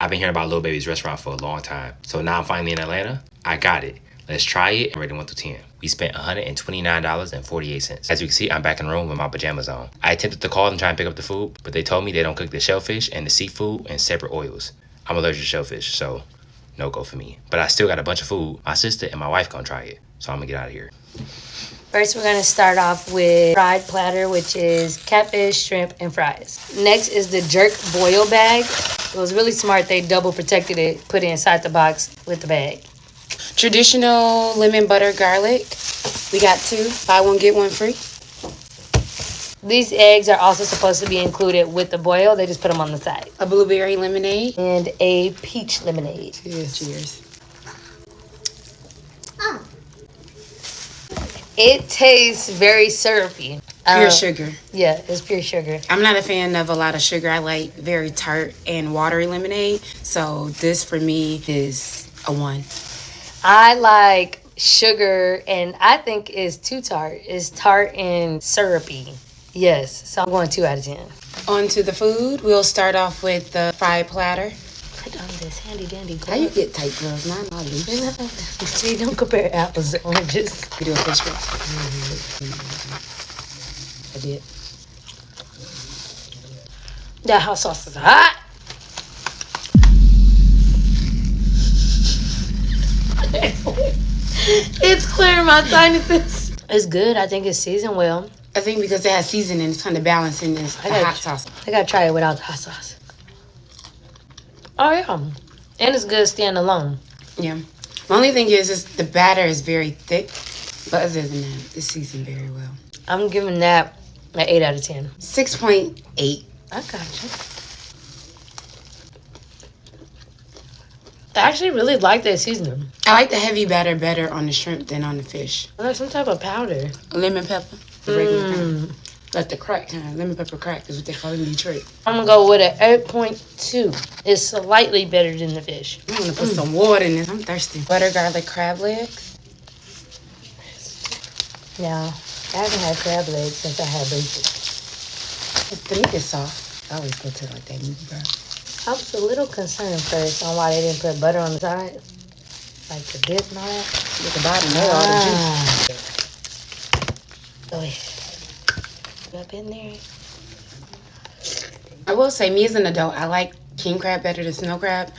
I've been hearing about Lil Baby's restaurant for a long time. So now I'm finally in Atlanta. I got it. Let's try it and rate it 1 through 10. We spent $129.48. As you can see, I'm back in the room with my pajamas on. I attempted to call and try and pick up the food, but they told me they don't cook the shellfish and the seafood in separate oils. I'm allergic to shellfish, so no go for me. But I still got a bunch of food. My sister and my wife gonna try it, so I'm gonna get out of here. First, we're gonna start off with fried platter, which is catfish, shrimp, and fries. Next is the jerk boil bag. It was really smart. They double protected it, put it inside the box with the bag. Traditional lemon butter garlic. We got 2. Buy one, get one free. These eggs are also supposed to be included with the boil. They just put them on the side. A blueberry lemonade. And a peach lemonade. Cheers. It tastes very syrupy. Pure sugar. Yeah, it's pure sugar. I'm not a fan of a lot of sugar. I like very tart and watery lemonade. So this for me is a 1. I like sugar, and I think it's too tart. It's tart and syrupy. Yes, so I'm going 2 out of 10. On to the food. We'll start off with the fried platter. Put on this handy dandy glove. How you get tight gloves? Mine all loose. See, don't compare apples and oranges. You do a fish roll? I did. That hot sauce is hot. It's clearing my sinuses. It's good. I think it's seasoned well. I think because it has seasoning, it's kind of balancing this hot sauce. I gotta try it without the hot sauce. Oh yeah, and it's good standalone. Yeah. The only thing is the batter is very thick, but other than that, it's seasoned very well. I'm giving that an 8 out of 10. 6.8. I got you. I actually really like that seasoning. I like the heavy batter better on the shrimp than on the fish. I like some type of powder. Lemon pepper. The regular kind. Like the crack kind. Lemon pepper crack is what they call it in Detroit. I'm going to go with an 8.2. It's slightly better than the fish. I'm going to put some water in this. I'm thirsty. Butter garlic crab legs. Yeah, I haven't had crab legs since I had basic. The meat is soft. I always go to like that meat broth. I was a little concerned first on why they didn't put butter on the side. Like the dip and all that. At the bottom there, all the juice. Oh, yeah. Up in there. I will say, me as an adult, I like king crab better than snow crab,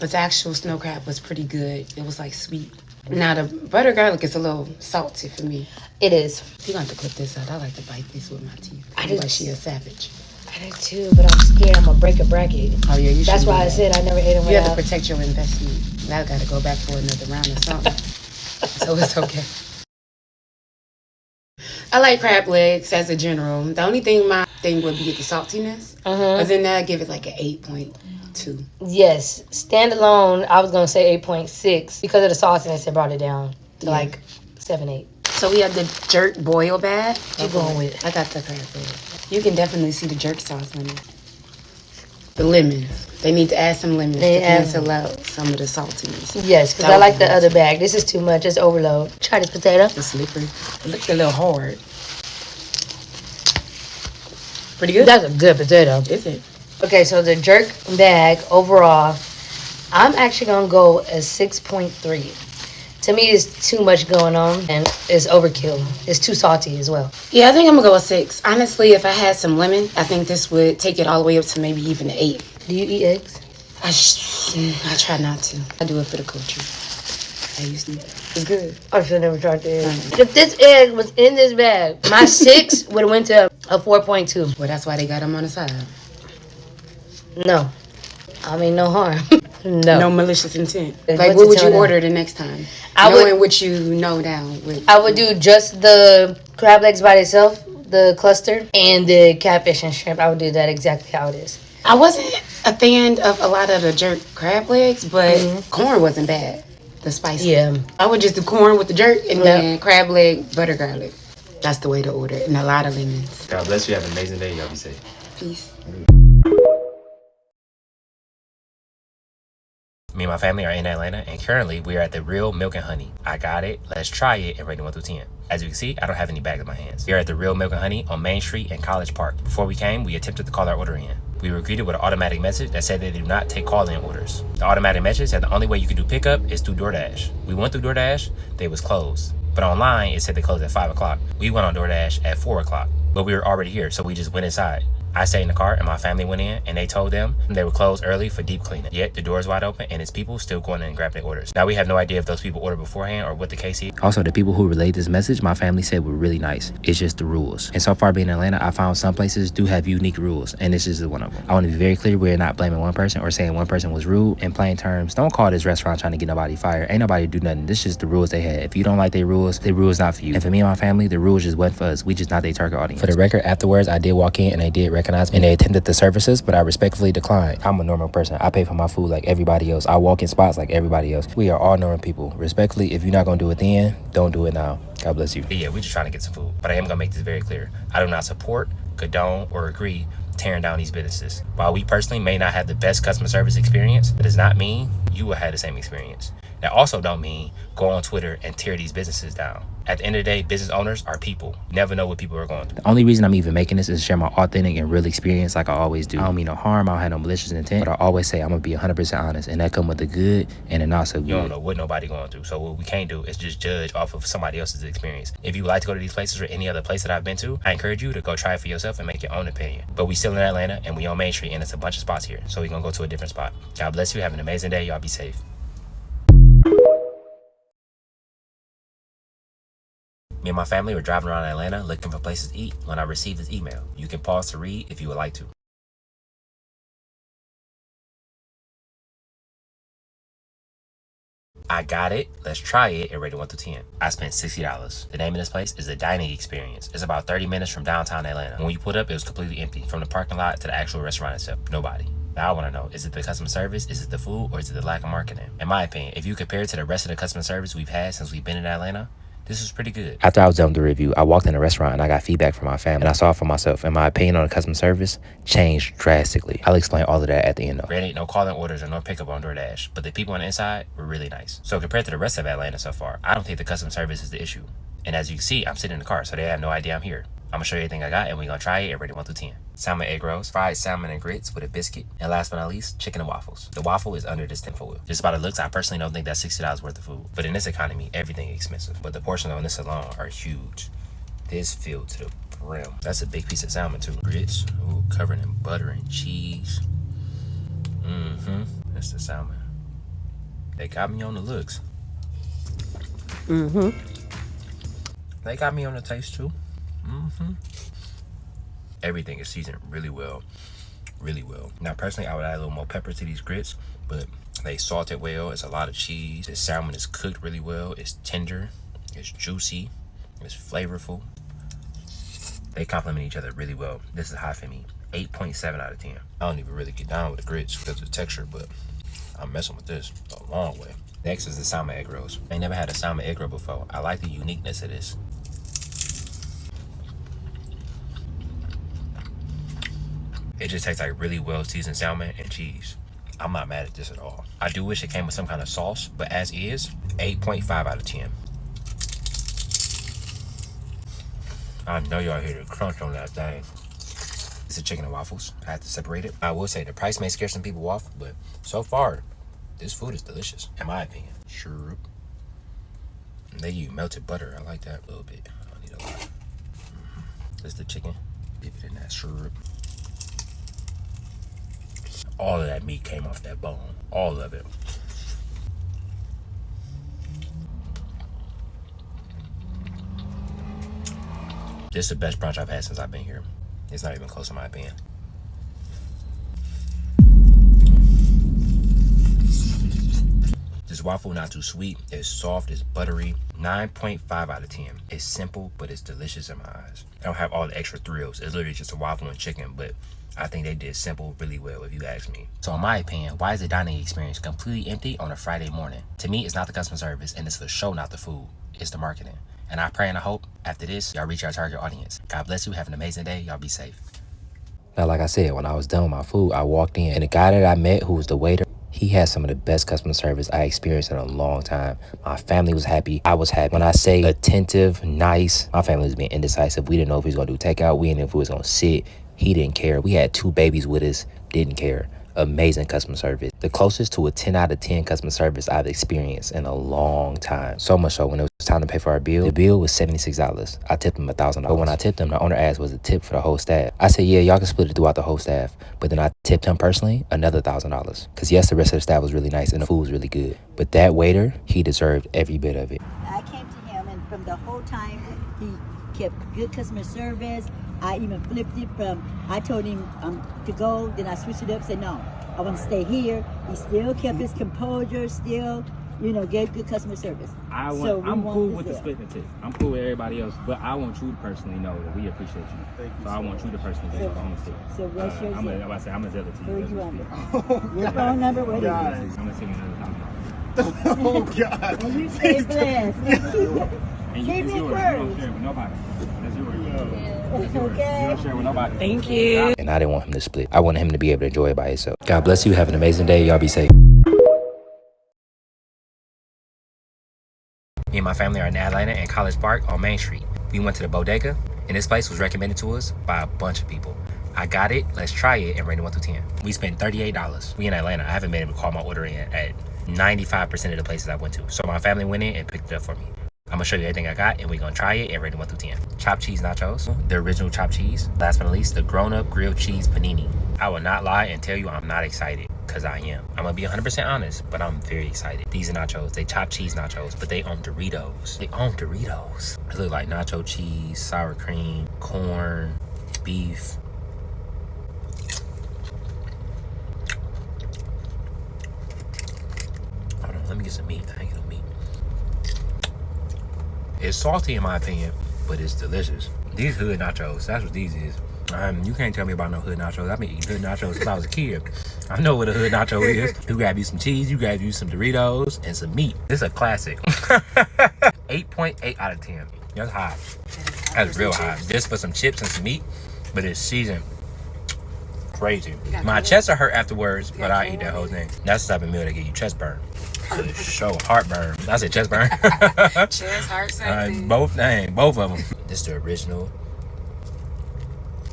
but the actual snow crab was pretty good. It was like sweet. Now the butter garlic is a little salty for me. It is. You're going to have to clip this out. I like to bite this with my teeth. I do. Like she a savage. I do too, but I'm scared I'm going to break a bracket. Oh yeah, you should. That's why I said I never ate them You without. have to protect your investment. Now I got to go back for another round or something. So it's okay. I like crab legs as a general. The only thing my thing would be the saltiness. But then I give it like an 8.2. Yes. Standalone, I was going to say 8.6. Because of the saltiness, it brought it down to like 7, 8. So we have the jerk boil bag. What you going with? I got the crab legs. You can definitely see the jerk sauce on it. The lemons. They need to add some lemons to cancel out some of the saltiness. Yes, because I like the other bag. This is too much. It's overload. Try this potato. It's slippery. It looks a little hard. Pretty good? That's a good potato. Is it? Okay, so the jerk bag overall, I'm actually going to go a 6.3. To me, it's too much going on, and it's overkill. It's too salty as well. Yeah, I think I'm going to go with 6. Honestly, if I had some lemon, I think this would take it all the way up to maybe even an 8. Do you eat eggs? I try not to. I do it for the culture. I used to. It's good. I should have never tried the egg. If this egg was in this bag, my 6 would have went to a 4.2. Well, that's why they got them on the side. No. I mean, no harm. No malicious intent. Like, what would you order the next time? Knowing what you know now. I would do just the crab legs by itself, the cluster, and the catfish and shrimp. I would do that exactly how it is. I wasn't a fan of a lot of the jerk crab legs, but corn wasn't bad. The spicy. Yeah. I would just do corn with the jerk and then crab leg, butter garlic. That's the way to order it. And a lot of lemons. God bless you. Have an amazing day. Y'all be safe. Peace. Me and my family are in Atlanta, and currently we are at the Real Milk and Honey. I got it, let's try it, and rating 1 through 10. As you can see, I don't have any bags in my hands. We are at the Real Milk and Honey on Main Street in College Park. Before we came, we attempted to call our order in. We were greeted with an automatic message that said they do not take call-in orders. The automatic message said the only way you can do pickup is through DoorDash. We went through DoorDash, they was closed. But online, it said they closed at 5 o'clock. We went on DoorDash at 4 o'clock, but we were already here, so we just went inside. I stayed in the car and my family went in and they told them they were closed early for deep cleaning. Yet the door is wide open and it's people still going in and grabbing their orders. Now we have no idea if those people ordered beforehand or what the case is. Also, the people who relayed this message, my family said were really nice. It's just the rules. And so far being in Atlanta, I found some places do have unique rules and this is one of them. I want to be very clear, we're not blaming one person or saying one person was rude. In plain terms, don't call this restaurant trying to get nobody fired. Ain't nobody do nothing. This is just the rules they had. If you don't like their rules not for you. And for me and my family, the rules just wasn't for us. We just not their target audience. For the record, afterwards, I did walk in and they did recognize me and they attended the services, but I respectfully declined. I'm a normal person. I pay for my food like everybody else. I walk in spots like everybody else. We are all normal people. Respectfully, if you're not gonna do it then, don't do it now. God bless you. But yeah, we just trying to get some food. But I am gonna make this very clear. I do not support, condone, or agree tearing down these businesses. While we personally may not have the best customer service experience, it does not mean you will have the same experience. That also don't mean go on Twitter and tear these businesses down. At the end of the day, business owners are people. You never know what people are going through. The only reason I'm even making this is to share my authentic and real experience like I always do. I don't mean no harm, I don't have no malicious intent, but I always say I'm gonna be 100% honest, and that come with the good and the not so good. You don't know what nobody going through, so what we can't do is just judge off of somebody else's experience. If you would like to go to these places or any other place that I've been to, I encourage you to go try it for yourself and make your own opinion. But we still in Atlanta and we on Main Street and it's a bunch of spots here, so we're gonna go to a different spot. God bless you, have an amazing day, y'all be safe. Me and my family were driving around Atlanta looking for places to eat when I received this email. You can pause to read if you would like to. I got it, let's try it, and rate it 1 through 10. I spent $60. The name of this place is The Dining Experience. It's about 30 minutes from downtown Atlanta. When we put up, it was completely empty. From the parking lot to the actual restaurant itself, nobody. Now I want to know, is it the customer service, is it the food, or is it the lack of marketing? In my opinion, if you compare it to the rest of the customer service we've had since we've been in Atlanta, this was pretty good. After I was done with the review, I walked in the restaurant and I got feedback from my family and I saw it for myself, and my opinion on the customer service changed drastically. I'll explain all of that at the end though. Granted, no calling orders or no pickup on DoorDash, but the people on the inside were really nice. So compared to the rest of Atlanta so far, I don't think the customer service is the issue. And as you can see, I'm sitting in the car, so they have no idea I'm here. I'm gonna show you everything I got and we're gonna try it and rate it 1 through 10. Salmon egg rolls, fried salmon and grits with a biscuit, and last but not least, chicken and waffles. The waffle is under this tinfoil. Just by the looks, I personally don't think that's $60 worth of food. But in this economy, everything is expensive. But the portions on this alone are huge. This filled to the brim. That's a big piece of salmon too. Grits, ooh, covered in butter and cheese. That's the salmon. They got me on the looks. They got me on the taste too. Everything is seasoned really well, really well. Now personally, I would add a little more pepper to these grits, but they salted well. It's a lot of cheese. The salmon is cooked really well. It's tender, it's juicy, it's flavorful. They complement each other really well. This is high for me, 8.7 out of 10. I don't even really get down with the grits because of the texture, but I'm messing with this a long way. Next is the salmon egg rolls. I ain't never had a salmon egg roll before. I like the uniqueness of this. It just tastes like really well seasoned salmon and cheese. I'm not mad at this at all. I do wish it came with some kind of sauce, but as is, 8.5 out of 10. I know y'all hear the crunch on that thing. It's a chicken and waffles. I had to separate it. I will say the price may scare some people off, but so far, this food is delicious, in my opinion. Sure. They use melted butter. I like that a little bit. I don't need a lot. This is the chicken. Dip it in that syrup. All of that meat came off that bone. All of it. This is the best brunch I've had since I've been here. It's not even close in my opinion. This waffle not too sweet. It's soft, it's buttery. 9.5 out of 10. It's simple, but it's delicious in my eyes. I don't have all the extra thrills. It's literally just a waffle and chicken, but I think they did simple really well if you ask me. So in my opinion, why is the dining experience completely empty on a Friday morning? To me, it's not the customer service, and it's for sure not the food. It's the marketing. And I pray and I hope after this, y'all reach our target audience. God bless you. Have an amazing day. Y'all be safe. Now, like I said, when I was done with my food, I walked in, and the guy that I met, who was the waiter, He had some of the best customer service I experienced in a long time. My family was happy. I was happy. When I say attentive, nice, my family was being indecisive. We didn't know if he was going to do takeout. We didn't know if he was going to sit. He didn't care. We had 2 babies with us. Didn't care. Amazing customer service. The closest to a 10 out of 10 customer service I've experienced in a long time. So much so, when it was time to pay for our bill, the bill was $76. I tipped him $1,000. But when I tipped him, the owner asked, was a tip for the whole staff? I said, yeah, y'all can split it throughout the whole staff. But then I tipped him personally another $1,000. Because yes, the rest of the staff was really nice and the food was really good. But that waiter, he deserved every bit of it. I came to him, and from the whole time, he kept good customer service. I even flipped it from, I told him to go, then I switched it up, said no, I want to stay here. He still kept his composure, still, gave good customer service. I'm cool with the split the tip. I'm cool with everybody else, but I want you to personally know that we appreciate you. Thank you. So I want you to personally get your own tip. So what's your I'm gonna zell it to you. Who you want? Your phone number, what is it? I'm gonna send you another $1,000. Oh, God. And you stay blessed. And you, it's yours. You don't share it with nobody. That's yours. It's yours. Okay. You don't share it with nobody. Thank you. And I didn't want him to split. I wanted him to be able to enjoy it by himself. God bless you. Have an amazing day. Y'all be safe. Me and my family are in Atlanta and College Park on Main Street. We went to the Bodega, and this place was recommended to us by a bunch of people. I got it, let's try it, and rate it 1 through 10. We spent $38. We in Atlanta. I haven't been able to call my order in at 95% of the places I went to. So my family went in and picked it up for me. I'm gonna show you everything I got, and we're gonna try it and rate it 1 through 10. Chopped cheese nachos, the original chopped cheese. Last but not least, the grown-up grilled cheese panini. I will not lie and tell you I'm not excited, because I am. I'm gonna be 100% honest, but I'm very excited. These are nachos. They chopped cheese nachos, but they own Doritos. They own Doritos. They look like nacho cheese, sour cream, corn, beef. Hold on, let me get some meat. I ain't get no meat. It's salty in my opinion, but it's delicious. These hood nachos, that's what these is. You can't tell me about no hood nachos. I've been eating hood nachos since I was a kid. I know what a hood nacho is. You grab you some cheese, you grab you some Doritos, and some meat. This is a classic. 8.8 out of 10. That's high. That's real high. Just for some chips and some meat, but it's seasoned. Crazy. My chest are hurt afterwards, but I eat that whole thing. That's the type of meal that give you chest burn. Show heartburn. I said chest burn. Chest, heart, same both of them. This is the original.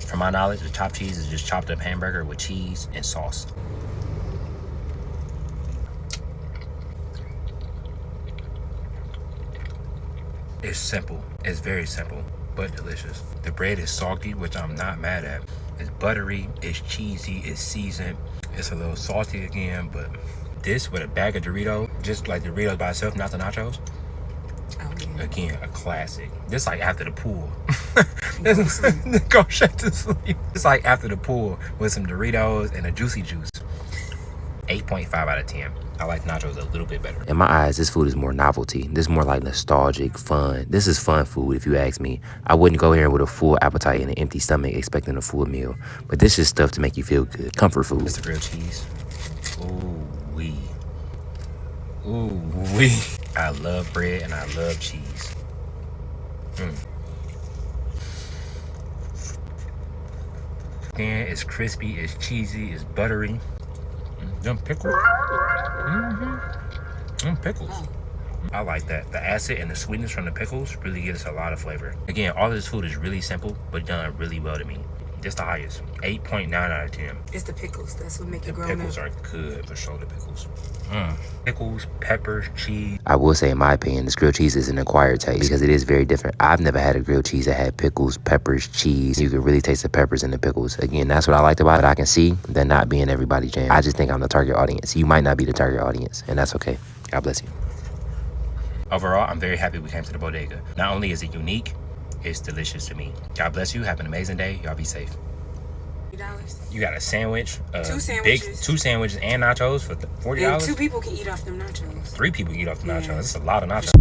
From my knowledge, the chopped cheese is just chopped up hamburger with cheese and sauce. It's simple. It's very simple, but delicious. The bread is soggy, which I'm not mad at. It's buttery, it's cheesy, it's seasoned. It's a little salty again, but this with a bag of Doritos, just like Doritos by itself, not the nachos. Oh, yeah. Again, a classic. This like after the pool. Go straight to sleep. It's like after the pool with some Doritos and a juicy juice. 8.5 out of 10. I like nachos a little bit better. In my eyes, this food is more novelty. This is more like nostalgic, fun. This is fun food, if you ask me. I wouldn't go here with a full appetite and an empty stomach expecting a full meal. But this is stuff to make you feel good. Comfort food. It's the grilled cheese. Ooh-wee. Ooh-wee. I love bread and I love cheese. Again, it's crispy, it's cheesy, it's buttery. Them pickles. Them pickles. I like that. The acid and the sweetness from the pickles really gives us a lot of flavor. Again, all of this food is really simple, but done really well to me. This the highest. 8.9 out of 10. It's the pickles. That's what make it grow. The pickles are good for shoulder pickles. Pickles, peppers, cheese. I will say, in my opinion, this grilled cheese is an acquired taste because it is very different. I've never had a grilled cheese that had pickles, peppers, cheese. You can really taste the peppers in the pickles. Again, that's what I liked about it. I can see that not being everybody's jam. I just think I'm the target audience. You might not be the target audience, and that's okay. God bless you. Overall, I'm very happy we came to the Bodega. Not only is it unique, it's delicious to me. God bless you. Have an amazing day. Y'all be safe. $40. You got a sandwich, two sandwiches, two sandwiches and nachos for $40. And 2 people can eat off them nachos. 3 people can eat off the nachos. That's a lot of nachos.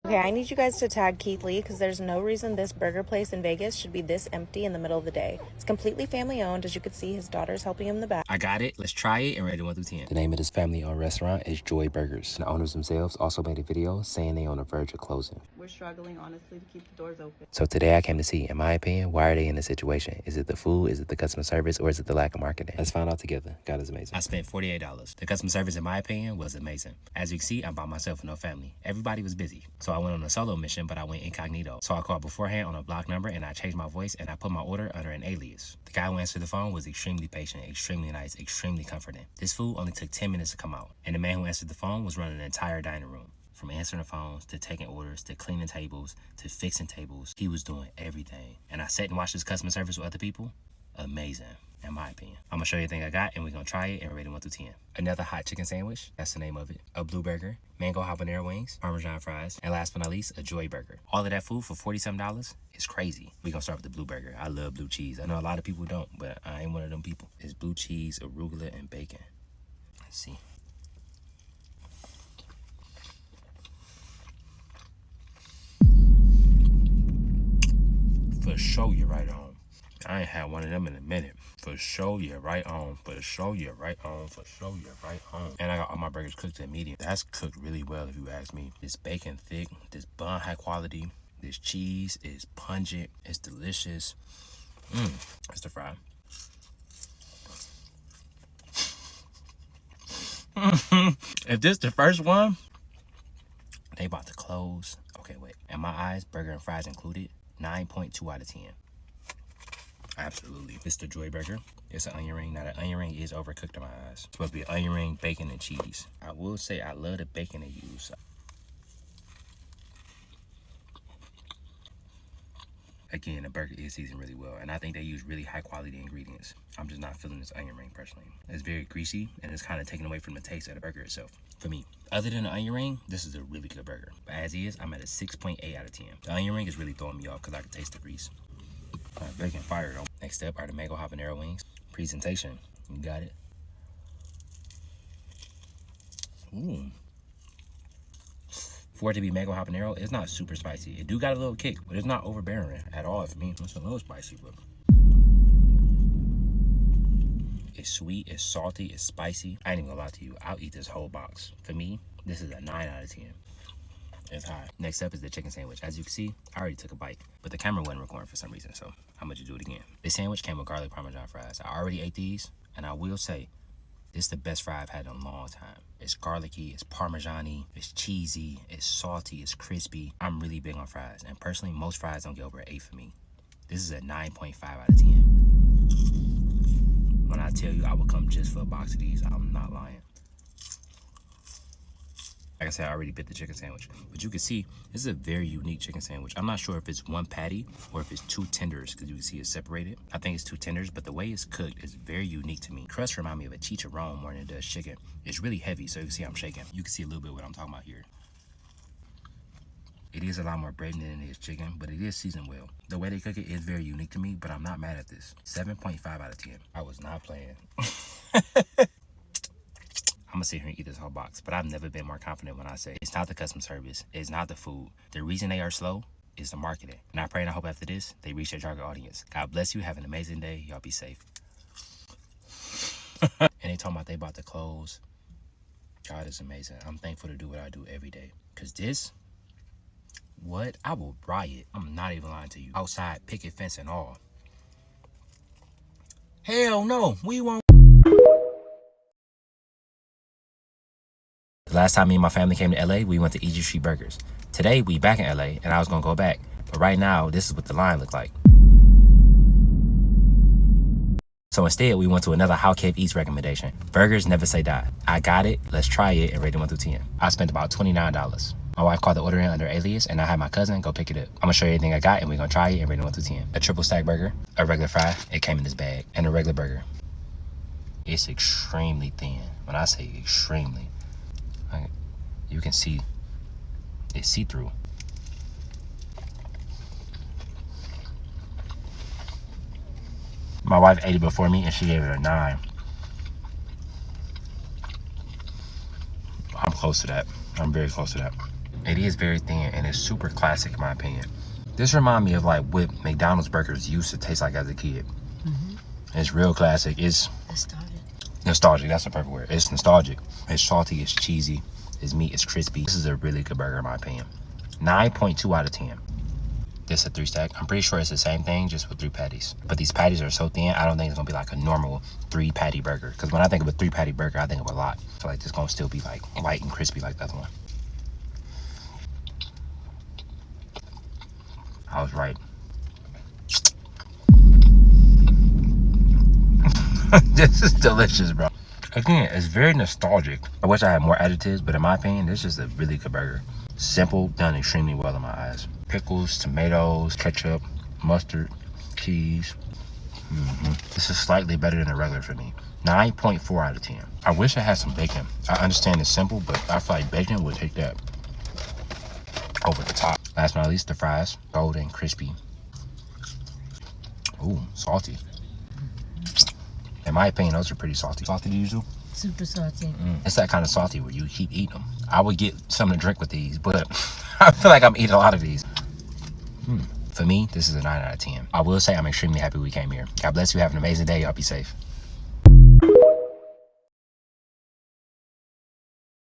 Okay, I need you guys to tag Keith Lee because there's no reason this burger place in Vegas should be this empty in the middle of the day. It's completely family owned. As you can see, his daughter's helping him in the back. I got it. Let's try it and rate it 1 through 10. The name of this family-owned restaurant is Joy Burgers. The owners themselves also made a video saying they on the verge of closing. We're struggling, honestly, to keep the doors open. So today I came to see, in my opinion, why are they in this situation? Is it the food? Is it the customer service? Or is it the lack of marketing? Let's find out together. God is amazing. I spent $48. The customer service, in my opinion, was amazing. As you can see, I'm by myself with no family. Everybody was busy. So I went on a solo mission, but I went incognito. So I called beforehand on a block number and I changed my voice and I put my order under an alias. The guy who answered the phone was extremely patient, extremely nice, extremely comforting. This food only took 10 minutes to come out. And the man who answered the phone was running an entire dining room. From answering the phones, to taking orders, to cleaning tables, to fixing tables. He was doing everything. And I sat and watched his customer service with other people. Amazing, in my opinion. I'm gonna show you everything I got and we're gonna try it and rate it 1 through 10. Another hot chicken sandwich, that's the name of it. A blue burger, mango habanero wings, Parmesan fries, and last but not least, a Joy burger. All of that food for $40-something is crazy. We're gonna start with the blue burger. I love blue cheese. I know a lot of people don't, but I ain't one of them people. It's blue cheese, arugula, and bacon. Let's see. For sure, you're right on. I ain't had one of them in a minute. For sure, you're right on. For sure, you're right on. For sure, you're right on. And I got all my burgers cooked at medium. That's cooked really well, if you ask me. This bacon thick, this bun high quality, this cheese is pungent, it's delicious. It's the fry. If this the first one, they about to close. Okay, wait. In my eyes, burger and fries included, 9.2 out of 10. Absolutely. It's the Joy burger. It's an onion ring. Now, the onion ring is overcooked in my eyes. It's supposed to be onion ring, bacon, and cheese. I will say I love the bacon they use. Again, the burger is seasoned really well, and I think they use really high quality ingredients. I'm just not feeling this onion ring personally. It's very greasy, and it's kind of taken away from the taste of the burger itself, for me. Other than the onion ring, this is a really good burger. But as is, I'm at a 6.8 out of 10. The onion ring is really throwing me off because I can taste the grease. Bacon fire though. Next up are the mango habanero wings. Presentation, you got it. Ooh. For it to be mango habanero, it's not super spicy. It do got a little kick, but it's not overbearing at all for me. It's a little spicy, but it's sweet, it's salty, it's spicy. I ain't even gonna lie to you, I'll eat this whole box. For me, this is a 9 out of 10. It's high. Next up is the chicken sandwich. As you can see, I already took a bite, but the camera wasn't recording for some reason, so I'm gonna do it again. This sandwich came with garlic Parmesan fries. I already ate these, and I will say, this is the best fry I've had in a long time. It's garlicky, it's Parmesan-y, it's cheesy, it's salty, it's crispy. I'm really big on fries, and personally, most fries don't get over an 8 for me. This is a 9.5 out of 10. When I tell you I would come just for a box of these, I'm not lying. Like I said, I already bit the chicken sandwich, but you can see this is a very unique chicken sandwich. I'm not sure if it's one patty or if it's 2 tenders, because you can see it's separated. I think it's 2 tenders, but the way it's cooked is very unique to me. Crust remind me of a chicharron more than it does chicken. It's really heavy, so you can see I'm shaking. You can see a little bit what I'm talking about here. It is a lot more bread than it is chicken, but it is seasoned well. The way they cook it is very unique to me, but I'm not mad at this. 7.5 out of 10. I was not playing. I'm gonna sit here and eat this whole box, but I've never been more confident when I say it's not the customer service, it's not the food. The reason they are slow is the marketing. And I pray and I hope after this, they reach their target audience. God bless you. Have an amazing day. Y'all be safe. And they talking about they about to close. God is amazing. I'm thankful to do what I do every day. Because this, what? I will riot. I'm not even lying to you. Outside, picket fence and all. Hell no. We won't. The last time me and my family came to LA, we went to Egypt Street Burgers. Today, we back in LA, and I was gonna go back. But right now, this is what the line looked like. So instead, we went to another How Kev Eats recommendation. Burgers never say die. I got it, let's try it, and rate it 1 through 10. I spent about $29. My wife called the order in under alias, and I had my cousin go pick it up. I'm gonna show you everything I got, and we're gonna try it and rate it 1 through 10. A triple stack burger, a regular fry, it came in this bag, and a regular burger. It's extremely thin. When I say extremely, you can see it's see-through. My wife ate it before me and she gave it a 9. I'm close to that. I'm very close to that. It is very thin and it's super classic in my opinion. This reminds me of like what McDonald's burgers used to taste like as a kid. It's real classic. It's nostalgic. That's the perfect word. It's nostalgic. It's salty. It's cheesy. It's meat. It's crispy. This is a really good burger in my opinion. 9.2 out of 10. This is a 3 stack. I'm pretty sure it's the same thing, just with 3 patties. But these patties are so thin, I don't think it's gonna be like a normal 3 patty burger. Because when I think of a 3 patty burger, I think of a lot. I feel like this gonna still be like light and crispy like the other one. I was right. This is delicious, bro. Again, it's very nostalgic. I wish I had more additives, but in my opinion, this is a really good burger. Simple, done extremely well in my eyes. Pickles, tomatoes, ketchup, mustard, cheese. This is slightly better than a regular for me. 9.4 out of 10. I wish I had some bacon. I understand it's simple, but I feel like bacon would take that over the top. Last but not least, the fries. Golden, crispy. Ooh, salty. In my opinion, those are pretty salty. Salty to you? Super salty. It's that kind of salty where you keep eating them. I would get something to drink with these, but I feel like I'm eating a lot of these. For me, this is a 9 out of 10. I will say I'm extremely happy we came here. God bless you. Have an amazing day. Y'all be safe.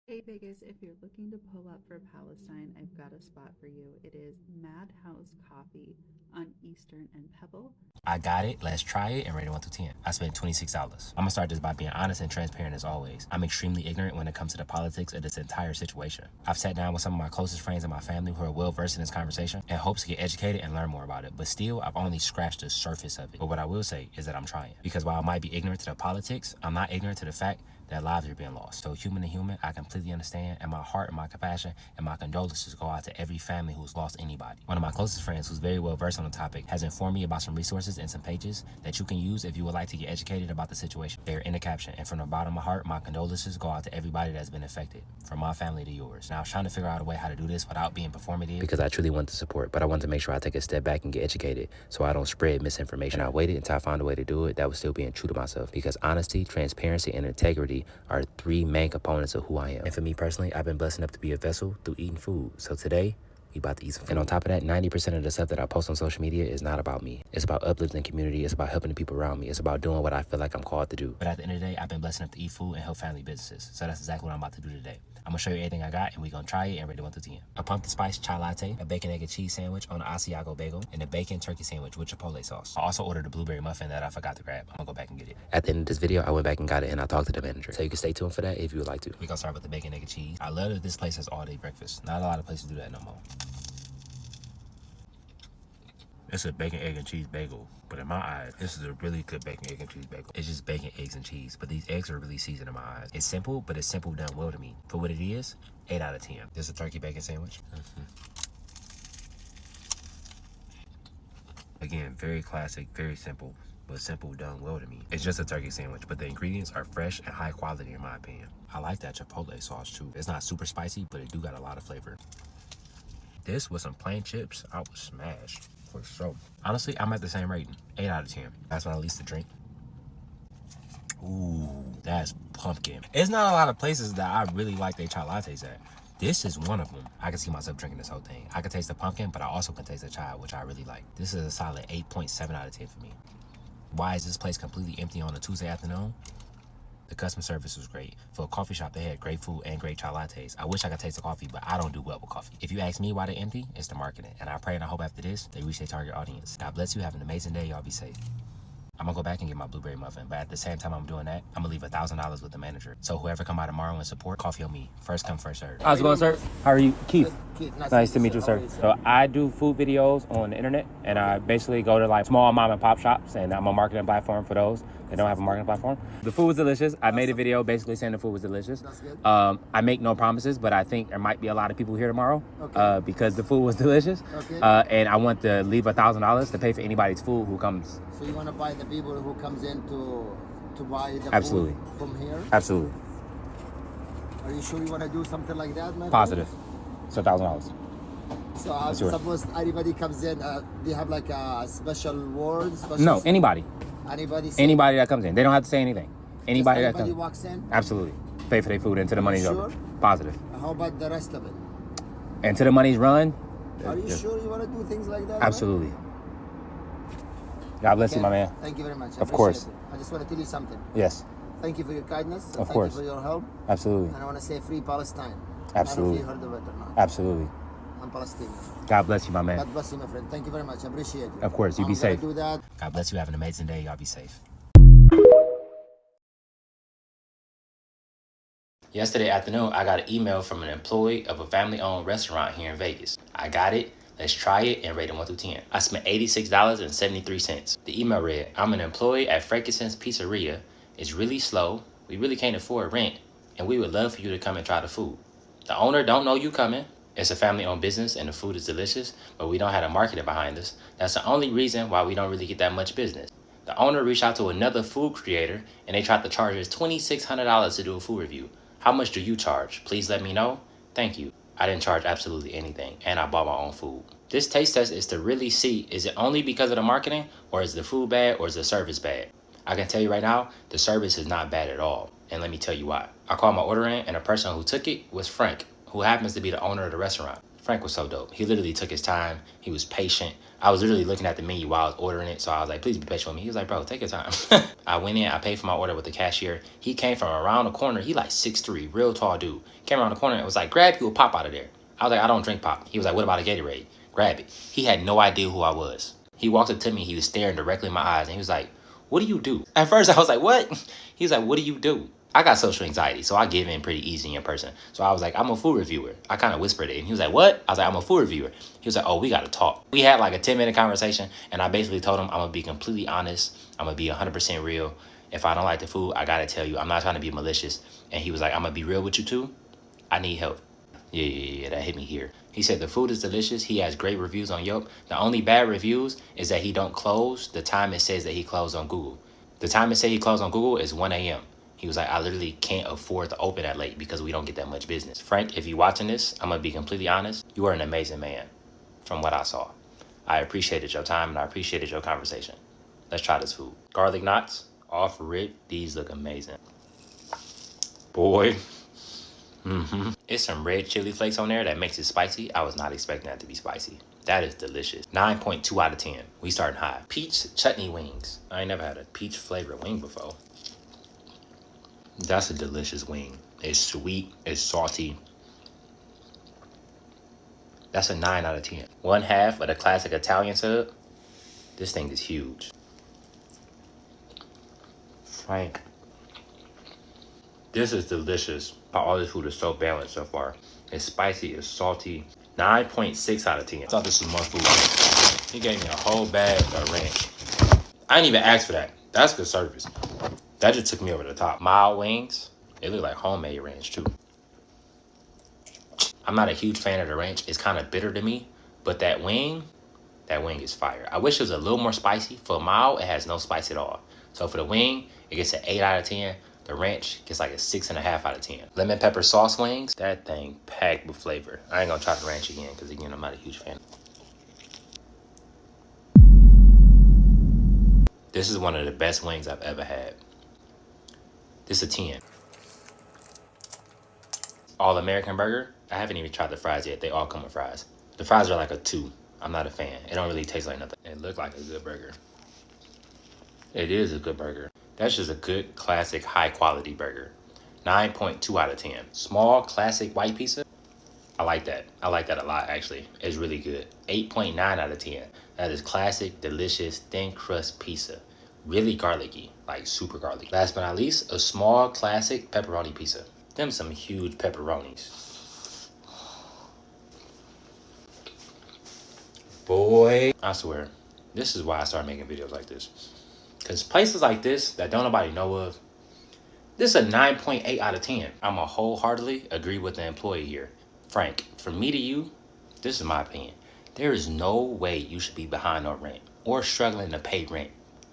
Hey Vegas, if you're looking to pull up for Palestine, I've got a spot for you. It is Madhouse Coffee on Eastern and Pebble. I got it. Let's try it and rate it 1 through 10. I spent $26. I'm gonna start this by being honest and transparent as always. I'm extremely ignorant when it comes to the politics of this entire situation. I've sat down with some of my closest friends and my family who are well versed in this conversation and hopes to get educated and learn more about it. But still, I've only scratched the surface of it. But what I will say is that I'm trying. Because while I might be ignorant to the politics, I'm not ignorant to the fact that lives are being lost. So human to human, I completely understand, and my heart and my compassion and my condolences go out to every family who's lost anybody. One of my closest friends, who's very well versed on the topic, has informed me about some resources and some pages that you can use if you would like to get educated about the situation. They're in the caption, and from the bottom of my heart, my condolences go out to everybody that's been affected, from my family to yours. Now, I was trying to figure out a way how to do this without being performative, because I truly want to support, but I want to make sure I take a step back and get educated so I don't spread misinformation. I waited until I found a way to do it that was still being true to myself, because honesty, transparency, and integrity are 3 main components of who I am. And for me personally, I've been blessed enough to be a vessel through eating food. So today, we about to eat some food. And on top of that, 90% of the stuff that I post on social media is not about me. It's about uplifting the community. It's about helping the people around me. It's about doing what I feel like I'm called to do. But at the end of the day, I've been blessed enough to eat food and help family businesses. So that's exactly what I'm about to do today. I'm gonna show you everything I got, and we're gonna try it and rate it 1 through 10. A pumpkin spice chai latte, a bacon, egg, and cheese sandwich on an Asiago bagel, and a bacon turkey sandwich with chipotle sauce. I also ordered a blueberry muffin that I forgot to grab. I'm gonna go back and get it. At the end of this video, I went back and got it, and I talked to the manager. So you can stay tuned for that if you would like to. We're gonna start with the bacon, egg, and cheese. I love that this place has all-day breakfast. Not a lot of places do that no more. It's a bacon, egg, and cheese bagel. But in my eyes, this is a really good bacon, egg, and cheese bagel. It's just bacon, eggs, and cheese. But these eggs are really seasoned in my eyes. It's simple, but it's simple done well to me. For what it is, 8 out of 10. This is a turkey bacon sandwich. Again, very classic, very simple, but simple done well to me. It's just a turkey sandwich, but the ingredients are fresh and high quality in my opinion. I like that chipotle sauce too. It's not super spicy, but it do got a lot of flavor. This with some plain chips, I was smashed. For sure. Honestly, I'm at the same rating. 8 out of 10. That's what I least to drink. Ooh, that's pumpkin. It's not a lot of places that I really like their chai lattes at. This is one of them. I can see myself drinking this whole thing. I can taste the pumpkin, but I also can taste the chai, which I really like. This is a solid 8.7 out of 10 for me. Why is this place completely empty on a Tuesday afternoon? The customer service was great. For a coffee shop, they had great food and great chai lattes. I wish I could taste the coffee, but I don't do well with coffee. If you ask me why they're empty, it's the marketing. And I pray and I hope after this, they reach their target audience. God bless you. Have an amazing day. Y'all be safe. I'm gonna go back and get my blueberry muffin, but at the same time I'm doing that, I'm gonna leave $1,000 with the manager. So whoever come by tomorrow and support, coffee on me. First come, first serve. How's it going, sir? How are you? Keith. Nice to meet you, sir. So I do food videos on the internet, and I basically go to like small mom and pop shops, and I'm a marketing platform for those that don't have a marketing platform. The food was delicious. I made a video basically saying the food was delicious. That's good. I make no promises, but I think there might be a lot of people here tomorrow because the food was delicious. Okay. And I want to leave $1,000 to pay for anybody's food who comes. So you want to buy the people who comes in to buy the Absolutely. food from here? Absolutely. Are you sure you want to do something like that, man? Positive. It's $1,000. So suppose anybody comes in, they have like a special word? No, anybody. Anybody that comes in. They don't have to say anything. Anybody that comes walks in? Absolutely. Pay for their food until the money's over. Positive. How about the rest of it? Until the money's run. Are you sure you want to do things like that? Absolutely. Man? God bless you, my man. Thank you very much. Of course. I just want to tell you something. Yes. Thank you for your kindness. Of course. Thank you for your help. Absolutely. And I want to say free Palestine. Absolutely. I don't know if you heard of it or not. Absolutely. I'm Palestinian. God bless you, my man. God bless you, my friend. Thank you very much. I appreciate it. Of course. You be safe. Do that. God bless you. Have an amazing day. Y'all be safe. Yesterday afternoon, I got an email from an employee of a family-owned restaurant here in Vegas. I got it. Let's try it and rate it 1 through 10. I spent $86.73. The email read, I'm an employee at Frankincense Pizzeria. It's really slow. We really can't afford rent. And we would love for you to come and try the food. The owner don't know you coming. It's a family-owned business and the food is delicious, but we don't have a marketing behind us. That's the only reason why we don't really get that much business. The owner reached out to another food creator and they tried to charge us $2,600 to do a food review. How much do you charge? Please let me know. Thank you. I didn't charge absolutely anything, and I bought my own food. This taste test is to really see, is it only because of the marketing, or is the food bad, or is the service bad? I can tell you right now, the service is not bad at all, and let me tell you why. I called my order in, and the person who took it was Frank, who happens to be the owner of the restaurant. Frank was so dope. He literally took his time. He was patient. I was literally looking at the menu while I was ordering it, so I was like, please be patient with me. He was like, bro, take your time. I went in, I paid for my order with the cashier. He came from around the corner. He like 6'3", real tall dude. Came around the corner and was like, grab you a pop out of there. I was like, I don't drink pop. He was like, what about a Gatorade? Grab it. He had no idea who I was. He walked up to me. He was staring directly in my eyes, and he was like, what do you do? At first, I was like, what? He was like, what do you do? I got social anxiety, so I give in pretty easy in person. So I was like, I'm a food reviewer. I kind of whispered it, and he was like, what? I was like, I'm a food reviewer. He was like, oh, we got to talk. We had like a 10-minute conversation, and I basically told him I'm going to be completely honest. I'm going to be 100% real. If I don't like the food, I got to tell you. I'm not trying to be malicious. And he was like, I'm going to be real with you too. I need help. Yeah, that hit me here. He said the food is delicious. He has great reviews on Yelp. The only bad reviews is that he don't close the time it says that he closed on Google. The time it says he closed on Google is 1 a.m. He was like, I literally can't afford to open that late because we don't get that much business. Frank, if you're watching this, I'm going to be completely honest. You are an amazing man from what I saw. I appreciated your time and I appreciated your conversation. Let's try this food. Garlic knots, off rib. These look amazing. Boy. It's some red chili flakes on there that makes it spicy. I was not expecting that to be spicy. That is delicious. 9.2 out of 10. We starting high. Peach chutney wings. I ain't never had a peach flavored wing before. That's a delicious wing. It's sweet. It's salty. That's a 9 out of 10. 1/2 of the classic Italian sub. This thing is huge. Frank. This is delicious. All this food is so balanced so far. It's spicy. It's salty. 9.6 out of 10. I thought this was more food. He gave me a whole bag of ranch. I didn't even ask for that. That's good service. That just took me over the top. Mild wings. They look like homemade ranch too. I'm not a huge fan of the ranch. It's kind of bitter to me. But that wing is fire. I wish it was a little more spicy. For mild, it has no spice at all. So for the wing, it gets an 8 out of 10. The ranch gets like a 6.5 out of 10. Lemon pepper sauce wings. That thing packed with flavor. I ain't gonna try the ranch again because again, I'm not a huge fan. This is one of the best wings I've ever had. This is a 10. All American burger. I haven't even tried the fries yet. They all come with fries. The fries are like a 2. I'm not a fan. It don't really taste like nothing. It looked like a good burger. It is a good burger. That's just a good, classic, high-quality burger. 9.2 out of 10. Small, classic white pizza. I like that. I like that a lot, actually. It's really good. 8.9 out of 10. That is classic, delicious, thin crust pizza. Really garlicky, like super garlicky. Last but not least, a small, classic pepperoni pizza. Them some huge pepperonis. Boy, I swear, this is why I started making videos like this. Because places like this that don't nobody know of, this is a 9.8 out of 10. I'm going to wholeheartedly agree with the employee here. Frank, from me to you, this is my opinion. There is no way you should be behind on rent or struggling to pay rent.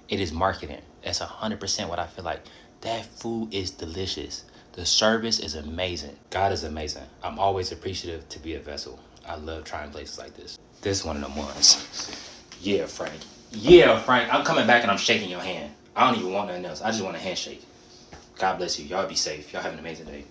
It is marketing. That's 100% what I feel like. That food is delicious. The service is amazing. God is amazing. I'm always appreciative to be a vessel. I love trying places like this. This is one of them ones. Yeah, Frank. Yeah, Frank. I'm coming back and I'm shaking your hand. I don't even want nothing else. I just want a handshake. God bless you. Y'all be safe. Y'all have an amazing day.